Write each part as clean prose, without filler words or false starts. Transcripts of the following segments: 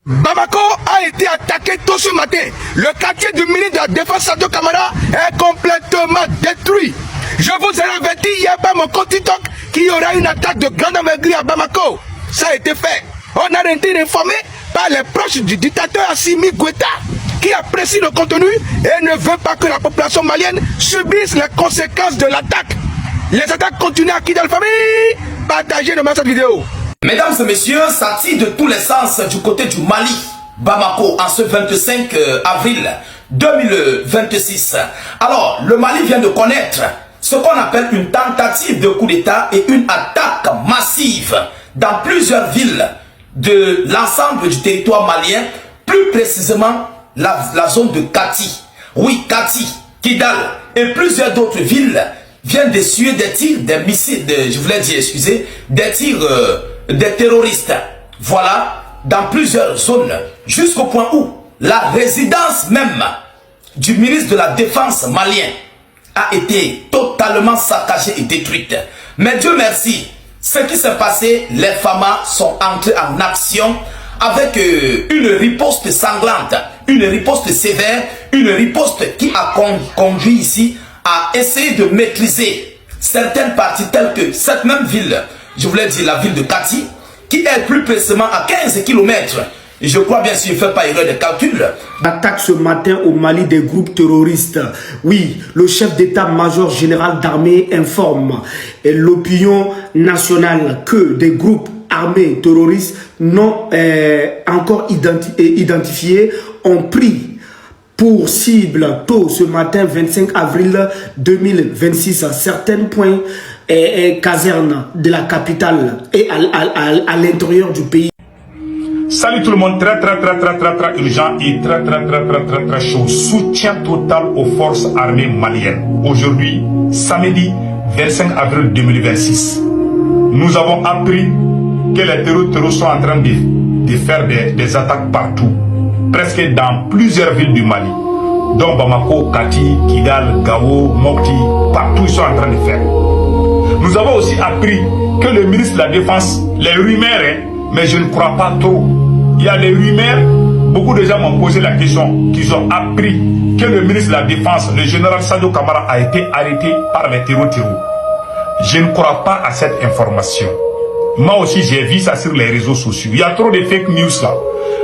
Bamako a été attaqué tôt ce matin. Le quartier du ministre de la Défense, Sadio Kamara, est complètement détruit. Je vous ai averti hier par mon compte TikTok qu'il y aura une attaque de grande envergure à Bamako. Ça a été fait. On a été informé par les proches du dictateur Assimi Goïta, qui apprécie le contenu et ne veut pas que la population malienne subisse les conséquences de l'attaque. Les attaques continuent à Kidal Famille. Partagez le cette vidéo. Mesdames et messieurs, ça tire de tous les sens du côté du Mali, Bamako, en ce 25 avril 2026. Alors, le Mali vient de connaître ce qu'on appelle une tentative de coup d'État et une attaque massive dans plusieurs villes de l'ensemble du territoire malien, plus précisément la zone de Kati. Oui, Kati, Kidal et plusieurs d'autres villes viennent d'essuyer des tirs, des missiles, je voulais dire, excusez, des tirs des terroristes. Voilà, dans plusieurs zones, jusqu'au point où la résidence même du ministre de la Défense malien a été totalement saccagée et détruite. Mais Dieu merci, ce qui s'est passé, les FAMA sont entrés en action avec une riposte sanglante, une riposte sévère, une riposte qui a conduit ici à essayer de maîtriser certaines parties telles que cette même ville, je voulais dire la ville de Kati, qui est plus précisément à 15 km. Et je crois bien, si je ne fais pas erreur de calcul. Attaque ce matin au Mali des groupes terroristes. Oui, le chef d'état-major général d'armée informe l'opinion nationale que des groupes armés terroristes non encore identifiés ont pris pour cible tôt ce matin 25 avril 2026 à certains points et casernes de la capitale et à l'intérieur du pays. Salut tout le monde, très urgent et très chaud. Soutien total aux forces armées maliennes. Aujourd'hui, samedi 25 avril 2026, nous avons appris que les terroristes sont en train de faire des attaques partout, presque dans plusieurs villes du Mali, dont Bamako, Kati, Kidal, Gao, Mopti, partout ils sont en train de faire. Nous avons aussi appris que le ministre de la Défense, les rumeurs, mais je ne crois pas trop. Il y a des rumeurs, beaucoup de gens m'ont posé la question, qu'ils ont appris que le ministre de la Défense, le général Sadio Kamara, a été arrêté par les terroristes. Je ne crois pas à cette information. Moi aussi, j'ai vu ça sur les réseaux sociaux. Il y a trop de fake news là.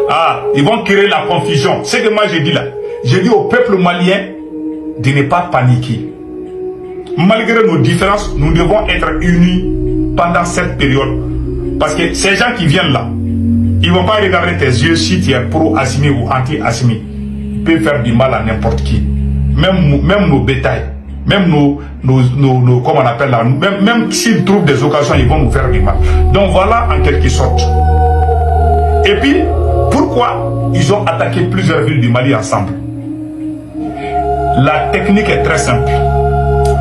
Ah, ils vont créer la confusion. C'est que moi j'ai dit là. J'ai dit au peuple malien de ne pas paniquer. Malgré nos différences, nous devons être unis pendant cette période. Parce que ces gens qui viennent là, ils ne vont pas regarder tes yeux si tu es pro-Assimi ou anti-Assimi. Ils peuvent faire du mal à n'importe qui. Même nos bétails, même nos comment on appelle là, même s'ils trouvent des occasions, ils vont nous faire du mal. Donc voilà en quelque sorte. Et puis, pourquoi ils ont attaqué plusieurs villes du Mali ensemble? La technique est très simple.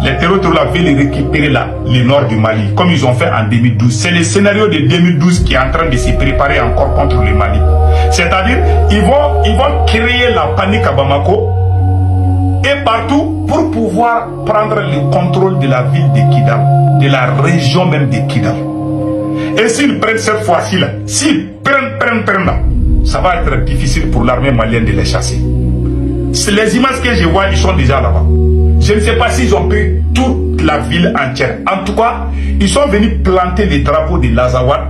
Les terroristes veulent récupérer le nord du Mali, comme ils ont fait en 2012. C'est le scénario de 2012 qui est en train de se préparer encore contre le Mali. C'est-à-dire, ils vont créer la panique à Bamako et partout pour pouvoir prendre le contrôle de la ville de Kidal, de la région même de Kidal. Et s'ils prennent cette fois-ci là, s'ils prennent là, ça va être difficile pour l'armée malienne de les chasser. Les images que je vois, ils sont déjà là-bas. Je ne sais pas s'ils ont pris toute la ville entière. En tout cas, ils sont venus planter les drapeaux de l'Azawad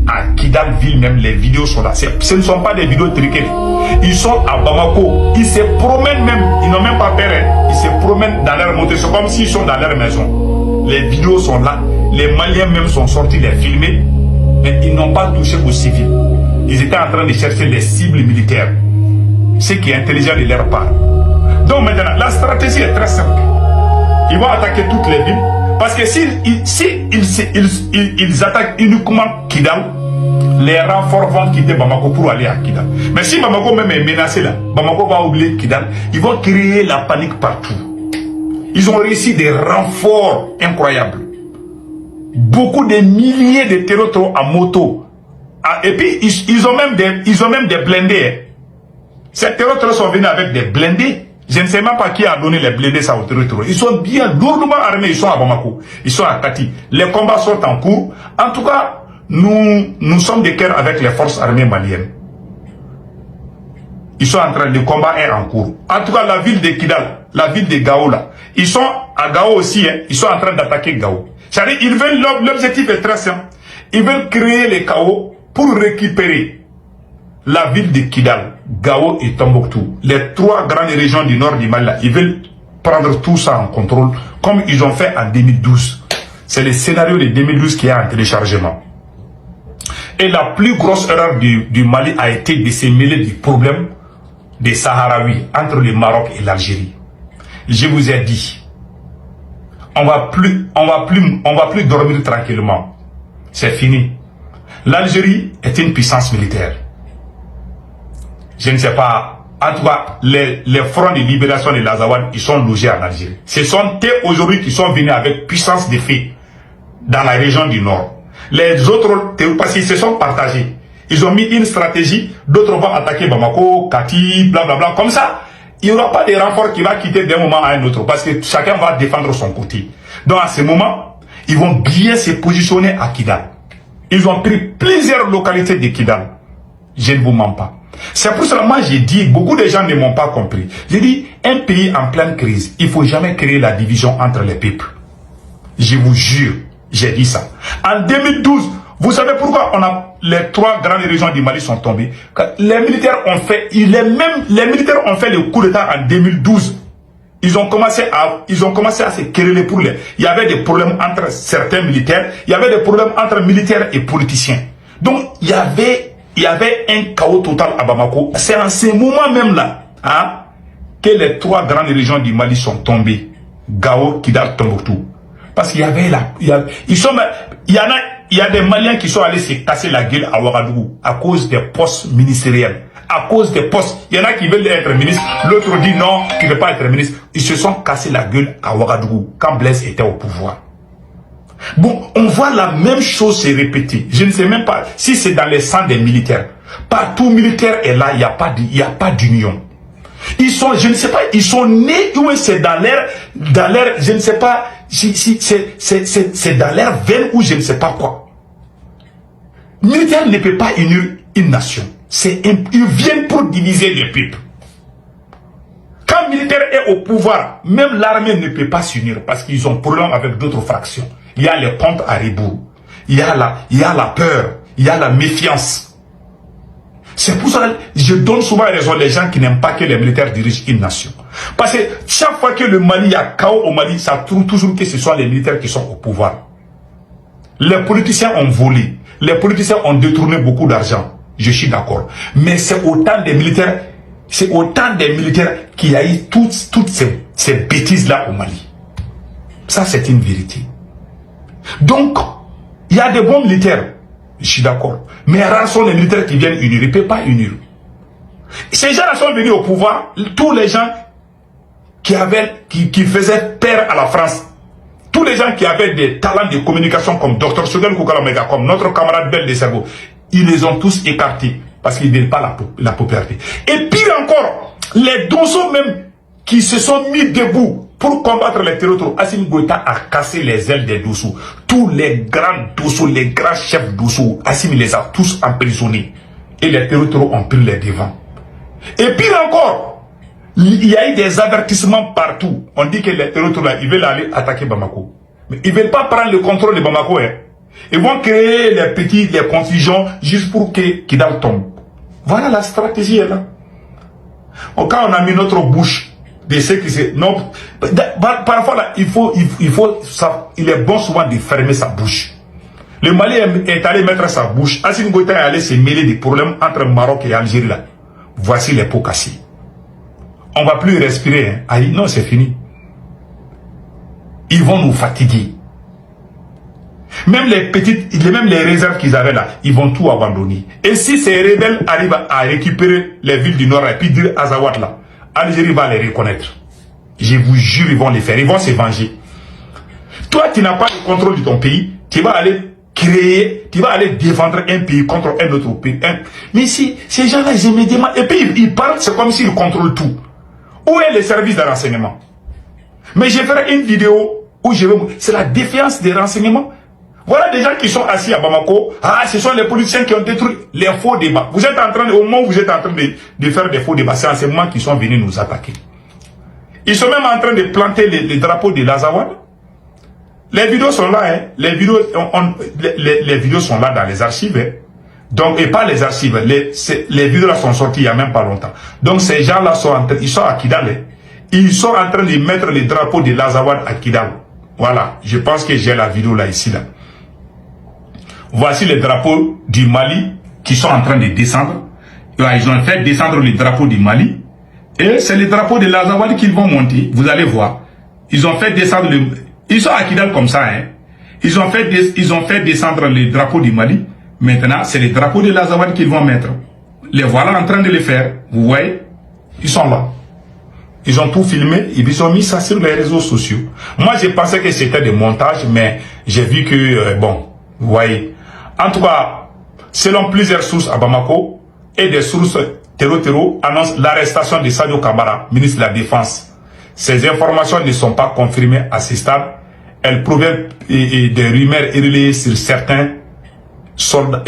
à Kidal ville même. Les vidéos sont là. Ce ne sont pas des vidéos truquées. Ils sont à Bamako. Ils se promènent même. Ils n'ont même pas peur. Hein. Ils se promènent dans leur moto. C'est comme s'ils sont dans leur maison. Les vidéos sont là. Les Maliens même sont sortis les filmer. Mais ils n'ont pas touché aux civils. Ils étaient en train de chercher les cibles militaires. Ce qui est intelligent de leur part. Donc maintenant, la stratégie est très simple. Ils vont attaquer toutes les villes. Parce que s'ils attaquent uniquement Kidal, les renforts vont quitter Bamako pour aller à Kidal. Mais si Bamako même est menacé là, Bamako va oublier Kidal, ils vont créer la panique partout. Ils ont réussi des renforts incroyables. Beaucoup de milliers de terroristes à moto. Et puis, ils ont même des blindés. Ces terroristes sont venus avec des blindés. Je ne sais même pas qui a donné les blindés ça aux terroristes. Ils sont bien lourdement armés. Ils sont à Bamako. Ils sont à Kati. Les combats sont en cours. En tout cas, nous sommes de cœur avec les forces armées maliennes. Ils sont en train de combat est en cours. En tout cas, la ville de Kidal, la ville de Gao là, ils sont à Gao aussi, hein, ils sont en train d'attaquer Gao. C'est-à-dire, ils veulent, l'objectif est très simple. Ils veulent créer les chaos pour récupérer la ville de Kidal, Gao et Tombouctou. Les 3 grandes régions du nord du Mali là, ils veulent prendre tout ça en contrôle, comme ils ont fait en 2012. C'est le scénario de 2012 qui est en téléchargement. Et la plus grosse erreur du Mali a été de se mêler du problème des Sahraouis entre le Maroc et l'Algérie. Je vous ai dit, on va plus dormir tranquillement. C'est fini. L'Algérie est une puissance militaire. Je ne sais pas. En tout cas, les fronts de libération de l'Azawad, ils sont logés en Algérie. Ce sont eux aujourd'hui qui sont venus avec puissance de fait dans la région du Nord. Les autres, parce qu'ils se sont partagés. Ils ont mis une stratégie, d'autres vont attaquer Bamako, Kati, blablabla. Comme ça, il n'y aura pas de renfort qui va quitter d'un moment à un autre, parce que chacun va défendre son côté. Donc à ce moment, ils vont bien se positionner à Kidal. Ils ont pris plusieurs localités de Kidal. Je ne vous mens pas. C'est pour cela que moi j'ai dit, beaucoup de gens ne m'ont pas compris. J'ai dit, un pays en pleine crise, il ne faut jamais créer la division entre les peuples. Je vous jure, j'ai dit ça. En 2012, vous savez pourquoi les 3 grandes régions du Mali sont tombées? Les militaires ont fait, les militaires ont fait le coup d'État en 2012. Ils ont commencé à se quereller pour les. Il y avait des problèmes entre certains militaires, il y avait des problèmes entre militaires et politiciens. Donc il y avait un chaos total à Bamako. C'est en ce moment même là, hein, que les 3 grandes régions du Mali sont tombées. Gao, Kidal, Tombouctou. Parce qu'il y avait il y a des Maliens qui sont allés se casser la gueule à Ouagadougou à cause des postes ministériels. À cause des postes. Il y en a qui veulent être ministre, l'autre dit non, tu ne veux pas être ministre. Ils se sont cassés la gueule à Ouagadougou quand Blaise était au pouvoir. Bon, on voit la même chose se répéter. Je ne sais même pas si c'est dans les sangs des militaires. Partout militaire est là, il n'y a pas d'union. Ils sont, je ne sais pas, ils sont nés ou c'est dans l'air, je ne sais pas si c'est dans l'air veine ou je ne sais pas quoi. Militaire ne peut pas unir une nation. Ils viennent pour diviser le peuple. Quand le militaire est au pouvoir, même l'armée ne peut pas s'unir parce qu'ils ont problème avec d'autres fractions. Il y a les comptes à rebours. Il y a la peur. Il y a la méfiance. C'est pour ça que je donne souvent raison aux gens qui n'aiment pas que les militaires dirigent une nation. Parce que chaque fois que le Mali, il y a chaos au Mali, ça trouve toujours que ce sont les militaires qui sont au pouvoir. Les politiciens ont volé. Les politiciens ont détourné beaucoup d'argent. Je suis d'accord. Mais c'est autant des militaires qu'il y a eu toutes ces bêtises-là au Mali. Ça, c'est une vérité. Donc, il y a des bons militaires. Je suis d'accord. Mais rares sont les militaires qui viennent unir. Ils ne peuvent pas unir. Ces gens-là sont venus au pouvoir. Tous les gens qui faisaient peur à la France. Tous les gens qui avaient des talents de communication comme Dr Sogel Koukalamega, comme notre camarade Bel de Cerveau, ils les ont tous écartés parce qu'ils ne veulent pas la popularité. Et pire encore, les Dosso même qui se sont mis debout pour combattre les terroristes, Assimi Goïta a cassé les ailes des Dosso. Tous les grands Dosso, les grands chefs Dosso, Assimi les a tous emprisonnés. Et les terroristes ont pris les devants. Et pire encore, il y a eu des avertissements partout. On dit que les terroristes là, ils veulent aller attaquer Bamako. Mais ils ne veulent pas prendre le contrôle de Bamako. Hein. Ils vont créer les confusions juste pour que Kidal tombe. Voilà la stratégie est là. Quand on a mis notre bouche de ce qui c'est non, parfois là, il est bon souvent de fermer sa bouche. Le Mali est allé mettre sa bouche. Assimi Goïta est allé se mêler des problèmes entre Maroc et Algérie là. Voici les pots cassés. On va plus respirer. Hein. Aïe, non, c'est fini. Ils vont nous fatiguer. Même les réserves qu'ils avaient là, ils vont tout abandonner. Et si ces rebelles arrivent à récupérer les villes du Nord et puis dire Azawad là, Algérie va les reconnaître. Je vous jure, ils vont les faire. Ils vont se venger. Toi, tu n'as pas le contrôle de ton pays. Tu vas aller créer, tu vas aller défendre un pays contre un autre pays. Mais si ces gens-là, ils immédiatement, et puis ils parlent, c'est comme s'ils contrôlent tout. Où est le service de renseignement? Mais je ferai une vidéo où je vais... C'est la défiance des renseignements. Voilà des gens qui sont assis à Bamako. Ah, ce sont les politiciens qui ont détruit les faux débats. Vous êtes en train, au moment où vous êtes en train de faire des faux débats, c'est en ce moment qu'ils sont venus nous attaquer. Ils sont même en train de planter les drapeaux de l'Azawad. Les vidéos sont là, hein. Les vidéos sont là dans les archives, hein. Donc, et pas les archives. Les vidéos là sont sorties il y a même pas longtemps. Donc, ces gens-là sont en train, ils sont à Kidal, hein. Ils sont en train de mettre les drapeaux de l'Azawad à Kidal. Voilà. Je pense que j'ai la vidéo là, ici, là. Voici les drapeaux du Mali qui sont en train de descendre. Ils ont fait descendre les drapeaux du Mali. Et c'est les drapeaux de l'Azawad qu'ils vont monter. Vous allez voir. Ils ont fait descendre ils sont à Kidal comme ça, hein. Ils ont fait descendre les drapeaux du Mali. Maintenant, c'est les drapeaux de l'Azawad qu'ils vont mettre. Les voilà en train de les faire. Vous voyez? Ils sont là. Ils ont tout filmé et ils ont mis ça sur les réseaux sociaux. Moi, je pensais que c'était des montages, mais j'ai vu que, bon, vous voyez. En tout cas, selon plusieurs sources à Bamako et des sources terreau annoncent l'arrestation de Sadio Kamara, ministre de la Défense. Ces informations ne sont pas confirmées à ce stade. Elles proviennent des rumeurs relayées sur certains soldats,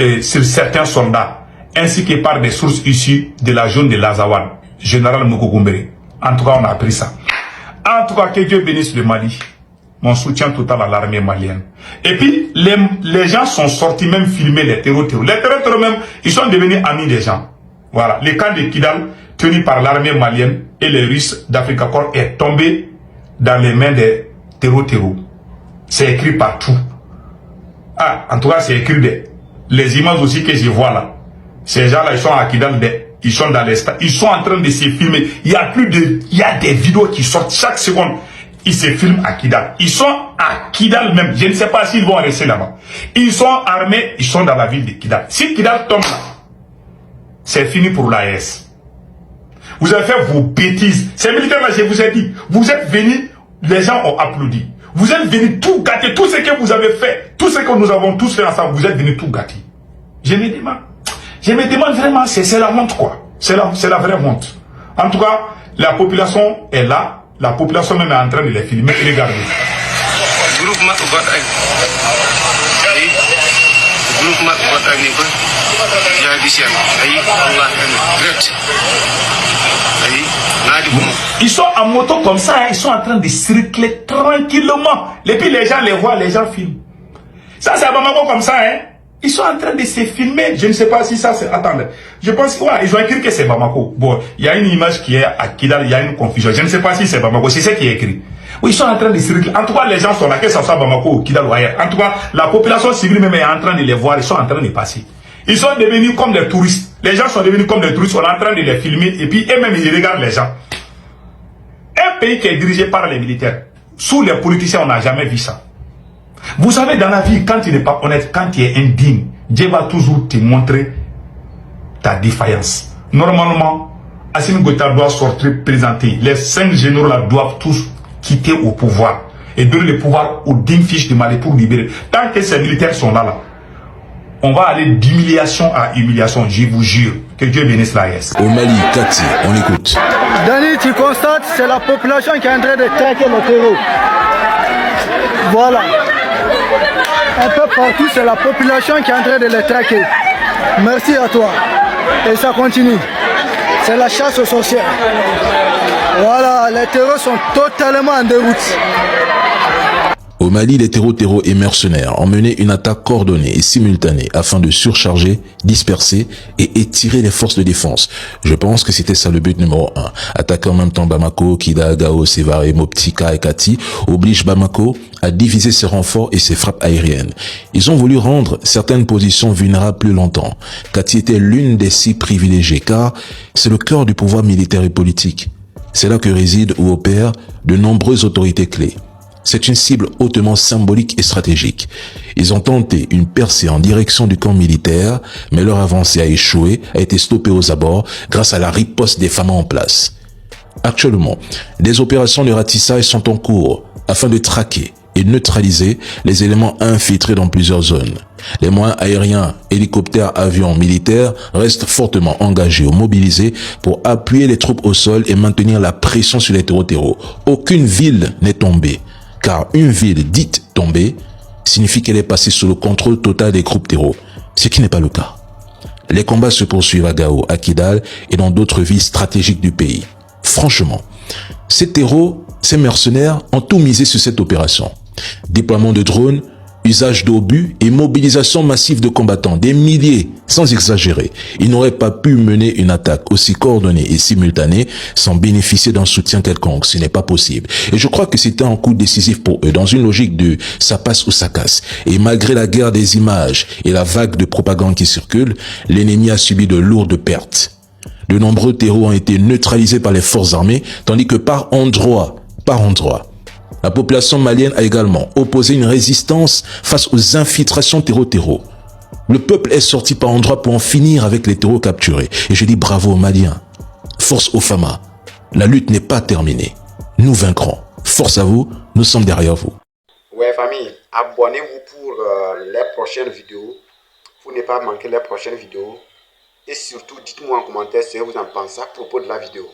ainsi que par des sources issues de la zone de l'Azawad, général Moukoumberi. En tout cas, on a appris ça. En tout cas, que Dieu bénisse le Mali. Mon soutien total à l'armée malienne. Et puis, les gens sont sortis même filmer les terreaux. Les terreaux même, ils sont devenus amis des gens. Voilà. Le camp de Kidal, tenu par l'armée malienne et les Russes d'Africa Corps, est tombé dans les mains des terreaux. C'est écrit partout. Ah, en tout cas, c'est écrit les images aussi que je vois là. Ces gens-là, ils sont à Kidal, ils sont dans les stades, ils sont en train de se filmer. Il y a des vidéos qui sortent chaque seconde. Ils se filment à Kidal. Ils sont à Kidal même. Je ne sais pas s'ils vont rester là-bas. Ils sont armés, ils sont dans la ville de Kidal. Si Kidal tombe là, c'est fini pour l'AES. Vous avez fait vos bêtises. Ces militaires-là, je vous ai dit, vous êtes venus, les gens ont applaudi. Vous êtes venus tout gâter, tout ce que vous avez fait, tout ce que nous avons tous fait ensemble, vous êtes venus tout gâter. Je me demande vraiment, c'est la honte quoi. C'est la vraie honte. En tout cas, la population est là. La population même est en train de les filmer et regarder. Ils sont en moto comme ça, hein, ils sont en train de circuler tranquillement. Et puis les gens les voient, les gens filment. Ça c'est à Bamako comme ça, hein. Ils sont en train de se filmer. Je ne sais pas si ça c'est... Attendez. Je pense qu'ils ont écrit que c'est Bamako. Bon, il y a une image qui est à Kidal, il y a une confusion. Je ne sais pas si c'est Bamako. C'est ce qui est écrit. Oui, ils sont en train de circuler. En tout cas, les gens sont là, que ce soit Bamako ou Kidal ou ailleurs. En tout cas, la population civile même est en train de les voir. Ils sont en train de passer. Ils sont devenus comme des touristes. Les gens sont devenus comme des touristes. On est en train de les filmer. Et puis, eux-mêmes, ils regardent les gens. Un pays qui est dirigé par les militaires, sous les politiciens, on n'a jamais vu ça. Vous savez, dans la vie, quand tu n'es pas honnête, quand tu es indigne, Dieu va toujours te montrer ta défaillance. Normalement, Assimi Goïta doit sortir présenter. Les 5 généraux là doivent tous quitter au pouvoir et donner le pouvoir aux dignes fiches de Mali pour libérer. Tant que ces militaires sont là, on va aller d'humiliation à humiliation, je vous jure. Que Dieu bénisse l'AES. Au Mali, Kati, on écoute. Dani, tu constates, c'est la population qui est en train de traquer le terreau. Voilà. Un peu partout, c'est la population qui est en train de les traquer. Merci à toi. Et ça continue. C'est la chasse aux sorcières. Voilà, les terreaux sont totalement en déroute. Au Mali, les terreaux et mercenaires ont mené une attaque coordonnée et simultanée afin de surcharger, disperser et étirer les forces de défense. Je pense que c'était ça le but numéro 1. Attaquer en même temps Bamako, Kida, Gao, Sévaré, Moptika et Kati oblige Bamako à diviser ses renforts et ses frappes aériennes. Ils ont voulu rendre certaines positions vulnérables plus longtemps. Kati était l'une des 6 privilégiées car c'est le cœur du pouvoir militaire et politique. C'est là que résident ou opèrent de nombreuses autorités clés. C'est une cible hautement symbolique et stratégique. Ils ont tenté une percée en direction du camp militaire, mais leur avancée a échoué, a été stoppée aux abords grâce à la riposte des femmes en place. Actuellement, des opérations de ratissage sont en cours afin de traquer et neutraliser les éléments infiltrés dans plusieurs zones. Les moyens aériens, hélicoptères, avions, militaires restent fortement engagés ou mobilisés pour appuyer les troupes au sol et maintenir la pression sur les terreaux. Aucune ville n'est tombée. Car une ville dite tombée signifie qu'elle est passée sous le contrôle total des groupes terreaux, ce qui n'est pas le cas. Les combats se poursuivent à Gao, à Kidal et dans d'autres villes stratégiques du pays. Franchement, ces terreaux, ces mercenaires ont tout misé sur cette opération. Déploiement de drones, usage d'obus et mobilisation massive de combattants, des milliers, sans exagérer. Ils n'auraient pas pu mener une attaque aussi coordonnée et simultanée sans bénéficier d'un soutien quelconque. Ce n'est pas possible. Et je crois que c'était un coup décisif pour eux, dans une logique de ça passe ou ça casse. Et malgré la guerre des images et la vague de propagande qui circule, l'ennemi a subi de lourdes pertes. De nombreux terreaux ont été neutralisés par les forces armées, tandis que par endroits, la population malienne a également opposé une résistance face aux infiltrations terreau-terreau. Le peuple est sorti par endroits pour en finir avec les terreaux capturés. Et je dis bravo aux Maliens. Force aux FAMA. La lutte n'est pas terminée. Nous vaincrons. Force à vous, nous sommes derrière vous. Ouais famille, abonnez-vous pour les prochaines vidéos. Pour ne pas manquer les prochaines vidéos. Et surtout, dites-moi en commentaire ce que vous en pensez à propos de la vidéo.